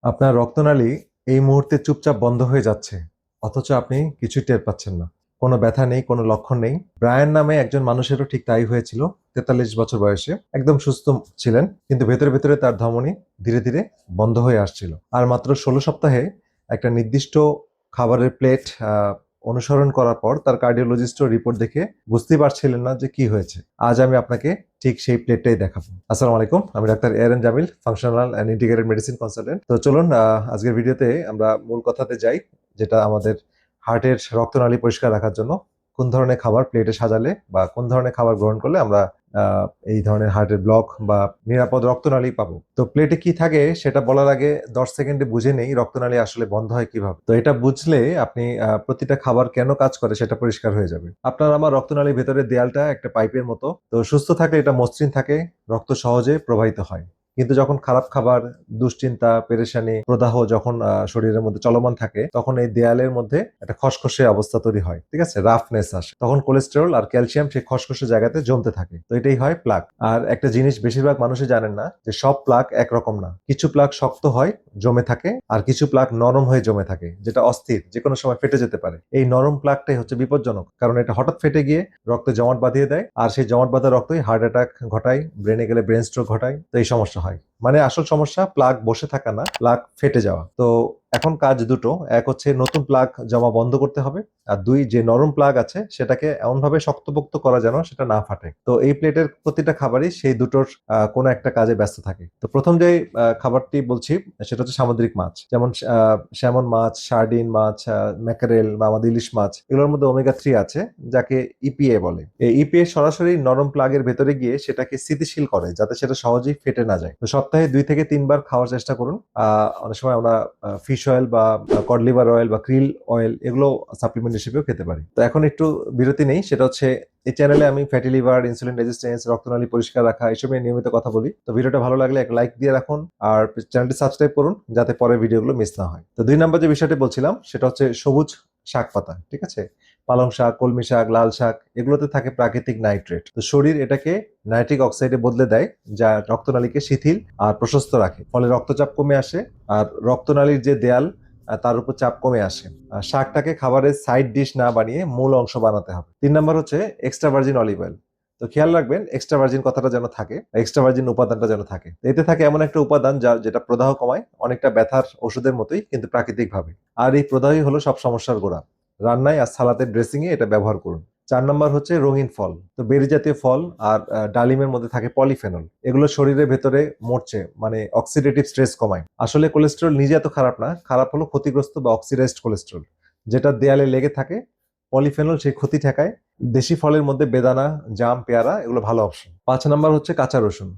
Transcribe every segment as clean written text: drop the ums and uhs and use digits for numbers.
আপনার রক্তনালী এই মুহূর্তে চুপচাপ বন্ধ হয়ে যাচ্ছে, অথচ আপনি কিছুই টের পাচ্ছেন না। কোনো ব্যথা নেই, কোনো লক্ষণ নেই। ব্রায়ান নামে একজন মানুষেরও ঠিক তাই হয়েছিল। ৪৩ বছর বয়সে একদম সুস্থ ছিলেন, কিন্তু ভেতরে ভেতরে তার ধমনী ধীরে ধীরে বন্ধ হয়ে আসছিল। আর মাত্র ১৬ সপ্তাহে একটা নির্দিষ্ট খাবারের প্লেট অনুসরণ করার পর তার কার্ডিওলজিস্টও রিপোর্ট দেখে বুঝতেই পারছিলেন না যে কি হয়েছে। আজ আমি আপনাকে ঠিক সেই প্লেটটাই দেখাবো। আসসালামু আলাইকুম, আমি doctor এআরএন Jamil, functional and integrated medicine consultant. তো চলুন আজকের ভিডিওতে আমরা মূল কথাতে যাই, যেটা আমাদের হার্টের রক্তনালী পরিষ্কার রাখার জন্য কোন ধরনের খাবার প্লেটে সাজালে বা কোন ধরনের খাবার গ্রহণ করলে আমরা এই ধরনের হার্টের ব্লক বা নিরাপদ রক্তনালী পাবো। তো প্লেটে কি থাকে সেটা বলার আগে ১০ সেকেন্ডে বুঝে নেই রক্তনালী আসলে বন্ধ হয় কিভাবে। তো এটা বুঝলে আপনি প্রতিটা খাবার কেন কাজ করে সেটা পরিষ্কার হয়ে যাবে। আপনার আমার রক্তনালীর ভেতরের দেয়ালটা একটা পাইপের মতো। তো সুস্থ থাকলে এটা মসৃণ থাকে, রক্ত সহজে প্রবাহিত হয়। কিন্তু যখন খারাপ খাবার, দুশ্চিন্তা, পেরেশানি, প্রদাহ যখন শরীরের মধ্যে চলমান থাকে, তখন এই দেয়ালের মধ্যে একটা খসখসে অবস্থা তৈরি হয়, ঠিক আছে, রাফনেস আসে। তখন কোলেস্টেরল আর ক্যালসিয়াম সেই খসখসে জায়গাতে জমতে থাকে। তো এটাই হয় প্লাক। আর একটা জিনিস বেশিরভাগ মানুষই জানেন না, যে সব প্লাক একরকম না। কিছু প্লাক শক্ত হয়, জমে থাকে, আর কিছু প্লাক নরম হয়ে জমে থাকে, যেটা অস্থির, যে কোনো সময় ফেটে যেতে পারে। এই নরম প্লাকটাই হচ্ছে বিপজ্জনক, কারণ এটা হঠাৎ ফেটে গিয়ে রক্তে জমাট বাঁধিয়ে দেয়, আর সেই জমাট বাঁধা রক্তই হার্ট অ্যাটাক ঘটায়, ব্রেনে গেলে ব্রেন স্ট্রোক ঘটায়। তো এই সমস্যা হয়। মানে আসল সমস্যা প্লাগ বসে থাকা না, প্লাগ ফেটে যাওয়া। তো এখন কাজ দুটো, এক হচ্ছে নতুন প্লাগ জমা বন্ধ করতে হবে, আর দুই, যে নরম প্লাগ আছে সেটাকে এমনভাবে শক্তপোক্ত করা যেন সেটা না ফাটে। তো এই প্লেটের প্রতিটা খাবারই সেই দুটোর কোনো একটা কাজে ব্যস্ত থাকে। তো প্রথম যে খাবারটি বলছি সেটা হচ্ছে সামুদ্রিক মাছ, যেমন স্যামন মাছ, সার্ডিন মাছ, ম্যাকারেল বা আমাদের ইলিশ মাছ। এগুলোর মধ্যে ওমেগা 3 আছে, যাকে ইপিএ বলে। এই ইপিএ সরাসরি নরম প্লাগের ভেতরে গিয়ে সেটাকে স্থিতিশীল করে, যাতে সেটা সহজেই ফেটে না যায়। তো সপ্তাহে 2 থেকে 3 বার খাওয়ার চেষ্টা করুন। অনেক সময় আমরা ফিশ অয়েল বা কড লিভার অয়েল বা ক্রিল অয়েল এগুলো সাপ্লিমেন্ট হিসেবেও খেতে পারি। তো এখন একটু বিরতি নেই, সেটা হচ্ছে এই চ্যানেলে আমি ফ্যাটি লিভার, ইনসুলিন রেজিস্ট্যান্স, রক্তনালী পরিষ্কার রাখা এসব নিয়ে নিয়মিত কথা বলি। তো ভিডিওটা ভালো লাগলে একটা লাইক দিয়ে রাখুন, আর চ্যানেলটি সাবস্ক্রাইব করুন, যাতে পরের ভিডিওগুলো মিস না হয়। তো 2 নম্বর যে বিষয়টি বলছিলাম সেটা হচ্ছে সবুজ শাক পাতা, ঠিক আছে। পালং শাক, কলমি শাক, লাল শাক, এগুলোতে থাকে প্রাকৃতিক নাইট্রেট। তো শরীর এটাকে নাইট্রিক অক্সাইডে বদলে দেয়, যা রক্তনালীকে শিথিল আর প্রশস্ত রাখে। ফলে রক্তচাপ কমে আসে, আর রক্তনালীর যে দেয়াল তার উপর চাপ কমে আসে। শাকটাকে খাবারের সাইড ডিশ না বানিয়ে মূল অংশ বানাতে হবে। 3 নম্বর হচ্ছে এক্সট্রা ভার্জিন অলিভ অয়েল। তো খেয়াল রাখবেন এক্সট্রা ভার্জিন কথাটা যেন থাকে, এক্সট্রা ভার্জিন উপাদানটা যেন থাকে। এতে থাকে এমন একটা উপাদান যেটা প্রদাহ কমায়, অনেকটা ব্যথার ওষুধের মতোই, কিন্তু প্রাকৃতিক ভাবে। আর এই প্রদাহই হলো সব সমস্যার গোড়া। রান্নায় আর সালাদের ড্রেসিং এ এটা ব্যবহার করুন। 4 নম্বর হচ্ছে রঙিন ফল। তো বেরি জাতীয় ফল আর ডালিমের মধ্যে থাকে পলিফেনল। এগুলো শরীরের ভেতরে মরছে, মানে অক্সিডেটিভ স্ট্রেস কমায়। আসলে কোলেস্টেরল নিজে এত খারাপ না, খারাপ হলো ক্ষতিগ্রস্ত বা অক্সিডাইজড কোলেস্টেরল, যেটা দেয়ালে লেগে থাকে। পলিফেনল সেই ক্ষতি ঠেকায়। দেশি ফলের মধ্যে বেদানা, জাম, পেয়ারা এগুলো ভালো অপশন। 5 নম্বর হচ্ছে কাঁচা রসুন।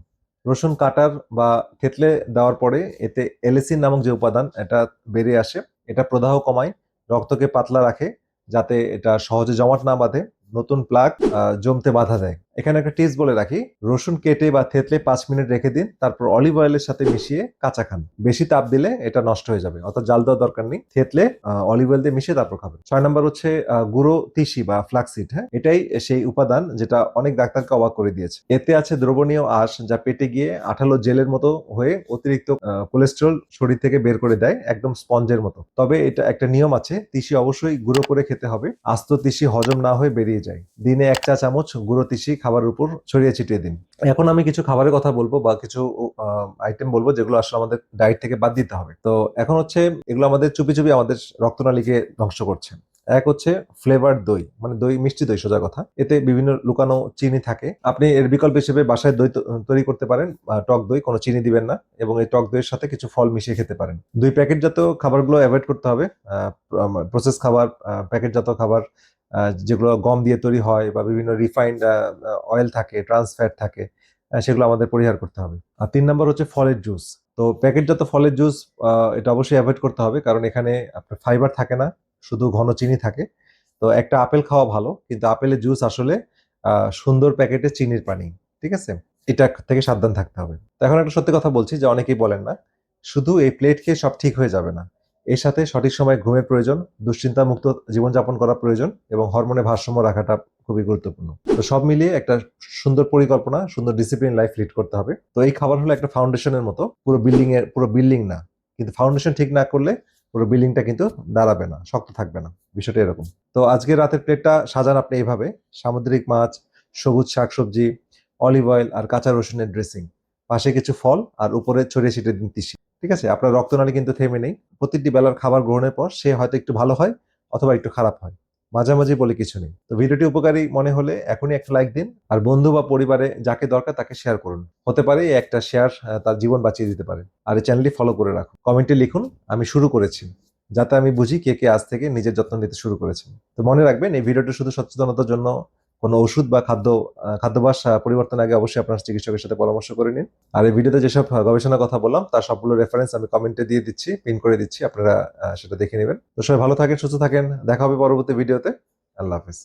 রসুন কাটার বা থেতলে দেওয়ার পরে এতে এলিসিন নামক যে উপাদান এটা বেরিয়ে আসে। এটা প্রদাহ কমায়, রক্তকে পাতলা রাখে, যাতে এটা সহজে জমাট না বাঁধে, নতুন প্লাক জমতে বাধা দেয়। এখানে একটা টিপস বলে রাখি, রসুন কেটে বা থেতলে 5 মিনিট রেখে দিন, তারপর অলিভ অয়েলের সাথে মিশিয়ে কাঁচা খান। বেশি তাপ দিলে এটা নষ্ট হয়ে যাবে, অর্থাৎ জাল দেওয়ার দরকার নেই। থেতলে অলিভ অয়েল দিয়ে মিশিয়ে তারপর খাবেন। 6 নম্বর হচ্ছে গুঁড়ো তিসি বা ফ্লাক্সিড। হ্যাঁ, এটাই সেই উপাদান যেটা অনেক ডাক্তারকে অবাক করে দিয়েছে। এতে আছে দ্রবণীয় আঁশ, যা পেটে গিয়ে আঠালো জেলের মতো হয়ে অতিরিক্ত কোলেস্টেরল শরীর থেকে বের করে দেয়, একদম স্পঞ্জের মতো। তবে এটা একটা নিয়ম আছে, তিসি অবশ্যই গুঁড়ো করে খেতে হবে, আস্ত তিসি হজম না হয়ে বেরিয়ে যায়। দিনে 1 চা চামচ গুঁড়ো তিসি খাবারের উপর ছড়িয়ে ছিটিয়ে দিন। এখন আমি কিছু খাবারের কথা বলবো বা কিছু আইটেম বলবো যেগুলো আসলে আমাদের ডায়েট থেকে বাদ দিতে হবে। তো এখন হচ্ছে এগুলো আমাদের চুপি চুপি আমাদের রক্তনালীকে ধ্বংস করছে। এক হচ্ছে ফ্লেভার দই, মানে দই, মিষ্টি দই সোজা কথা। এতে বিভিন্ন লুকানো চিনি থাকে। আপনি এর বিকল্প হিসেবে বাসায় দই তৈরি করতে পারেন। টক দই, কোনো চিনি দিবেন না, এবং এই টক দইয়ের সাথে কিছু ফল মিশিয়ে খেতে পারেন। 2 প্যাকেটজাত খাবারগুলো অ্যাভয়েড করতে হবে। প্রসেস খাবার, প্যাকেটজাত খাবার, যেগুলো গম দিয়ে তৈরি হয় বা বিভিন্ন রিফাইন্ড অয়েল থাকে, ট্রান্স ফ্যাট থাকে, সেগুলো আমাদের পরিহার করতে হবে। আর 3 নম্বর হচ্ছে ফলের জুস। তো প্যাকেটজাত ফলের জুস এটা অবশ্যই অ্যাভয়েড করতে হবে, কারণ এখানে আপনার ফাইবার থাকে না, শুধু ঘন চিনি থাকে। তো একটা আপেল খাওয়া ভালো, কিন্তু আপেলের জুস আসলে সুন্দর প্যাকেটে চিনির পানি, ঠিক আছে। এটা থেকে সাবধান থাকতে হবে। তো এখন একটা সত্যি কথা বলছি, যে অনেকেই বলেন না, শুধু এই প্লেট খেয়ে সব ঠিক হয়ে যাবে না। এর সাথে সঠিক সময় ঘুমের প্রয়োজন, দুশ্চিন্তা মুক্ত জীবনযাপন করা প্রয়োজন, এবং হরমোনের ভারসাম্য রাখাটা খুবই গুরুত্বপূর্ণ। তো সব মিলিয়ে একটা সুন্দর পরিকল্পনা, সুন্দর ডিসিপ্লিন লাইফ লিড করতে হবে। তো এই খাবার হলো একটা ফাউন্ডেশনের মতো, পুরো বিল্ডিং না। কিন্তু ফাউন্ডেশন ঠিক না করলে পুরো বিল্ডিংটা কিন্তু দাঁড়াবে না, শক্ত থাকবে না। বিষয়টা এরকম। তো আজকে রাতের প্লেটটা সাজান আপনি এইভাবে: সামুদ্রিক মাছ, সবুজ শাকসবজি, অলিভ অয়েল আর কাঁচা রসুনের ড্রেসিং, পাশে কিছু ফল, আর উপরে ছড়িয়ে ছিটিয়ে দিন তিসি। ঠিক আছে? আপনার রক্তনালী কিন্তু থেমে নেই। প্রতিটি বেলার খাবার গ্রহণের পর সে হয়তো একটু ভালো হয় অথবা একটু খারাপ হয়, মাঝামাঝি বলে কিছু নেই। তো ভিডিওটি উপকারী মনে হলে এখনই একটা লাইক দিন, আর বন্ধু বা পরিবারে যাকে দরকার তাকে শেয়ার করুন। হতে পারে এই একটা শেয়ার তার জীবন বাঁচিয়ে দিতে পারে। আর এই চ্যানেলটি ফলো করে রাখুন। কমেন্টে লিখুন আমি শুরু করেছি, যাতে আমি বুঝি কে কে আজ থেকে নিজের যত্ন নিতে শুরু করেছেন। তো মনে রাখবেন, এই ভিডিওটা শুধু সচেতনতার জন্য। কোনো ওষুধ বা খাদ্যাভ্যাস পরিবর্তনের আগে অবশ্যই আপনার চিকিৎসকের সাথে পরামর্শ করে নিন। আর এই ভিডিওতে যেসব গবেষণার কথা বললাম তার সবগুলো রেফারেন্স আমি কমেন্টে দিয়ে দিচ্ছি, পিন করে দিচ্ছি, আপনারা সেটা দেখে নেবেন। তো সবাই ভালো থাকেন, সুস্থ থাকেন, দেখা হবে পরবর্তী ভিডিওতে। আল্লাহ হাফেজ।